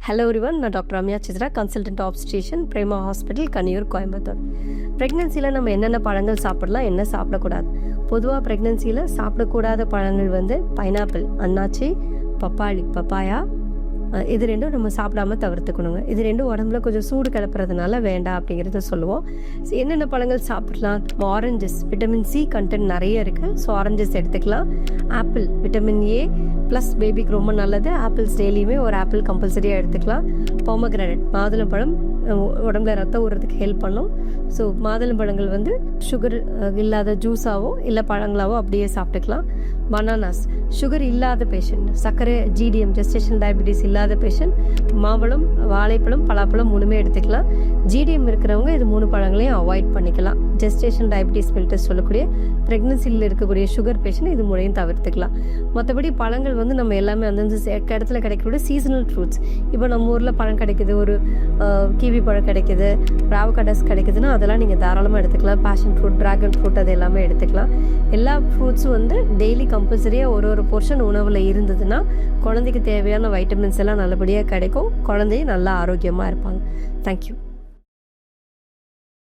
Hello everyone, நான் doctor Ramya Chitra, consultant obstetrician, Prema hospital, Kanniyur, Coimbatore. ப்ரெக்னென்சியில் நம்ம என்னென்ன பழங்கள் சாப்பிடலாம், என்ன சாப்பிடக்கூடாது? பொதுவாக ப்ரெக்னென்சியில் சாப்பிடக்கூடாத பழங்கள் வந்து பைனாப்பிள், அன்னாச்சி, பப்பாயா, இது ரெண்டும் நம்ம சாப்பிடாம தவிர்த்துக்கணுங்க. இது ரெண்டும் உடம்புல கொஞ்சம் சூடு கிளப்புறதுனால வேண்டாம் அப்படிங்கிறத சொல்லுவோம். என்னென்ன பழங்கள் சாப்பிடலாம்? ஆரஞ்சஸ், விட்டமின் சி கண்டென்ட் நிறைய இருக்குது. ஸோ ஆரஞ்சஸ் எடுத்துக்கலாம். ஆப்பிள், விட்டமின் ஏ ப்ளஸ் பேபிக்கு ரொம்ப நல்லது. ஆப்பிள்ஸ் டெய்லியுமே ஒரு ஆப்பிள் கம்பல்சரியாக எடுத்துக்கலாம். பொமக்ரானட், மாதுளம்பழம் உடம்புல ரத்தம் ஊறுறதுக்கு ஹெல்ப் பண்ணும். ஸோ மாதுளம்பழங்கள் வந்து சுகர் இல்லாத ஜூஸாவோ இல்லை பழங்களாவோ அப்படியே சாப்பிட்டுக்கலாம். பனானாஸ், சுகர் இல்லாத பேஷண்ட், சர்க்கரை, ஜிடிஎம், ஜெஸ்டேஷன் டயபிட்டிஸ் இல்லாத பேஷண்ட் மாம்பழம், வாழைப்பழம், பலாப்பழம் மூணுமே எடுத்துக்கலாம். ஜிடிஎம் இருக்கிறவங்க இது 3 பழங்களையும் அவாய்ட் பண்ணிக்கலாம். ஜெஸ்டேஷன் டயபிட்டிஸ் மில்டஸ் சொல்லக்கூடிய ப்ரெக்னன்சியில் இருக்கக்கூடிய சுகர் பேஷண்ட் இது மூணையும் தவிர்த்துக்கலாம். மற்றபடி பழங்கள் வந்து நம்ம எல்லாமே அந்தந்த இடத்துல கிடைக்கக்கூடிய சீசனல் ஃப்ரூட்ஸ். இப்போ நம்ம ஊரில் பழம் கிடைக்குது, ஒரு கிவி பழம் கிடைக்குது, ராவகடஸ் கிடைக்குதுன்னா அதெல்லாம் நீங்கள் தாராளமாக எடுத்துக்கலாம். பேஷன் ஃப்ரூட், ட்ராகன் ஃப்ரூட் அது எல்லாமே எடுத்துக்கலாம். எல்லா ஃப்ரூட்ஸும் வந்து டெய்லி கம்பல்சரியாக ஒரு போர்ஷன் உணவில் இருந்ததுன்னா குழந்தைக்கு தேவையான வைட்டமின்ஸ் எல்லாம் நல்லபடியாக கிடைக்கும். குழந்தையும் நல்லா ஆரோக்கியமாக இருப்பாங்க. தேங்க்யூ.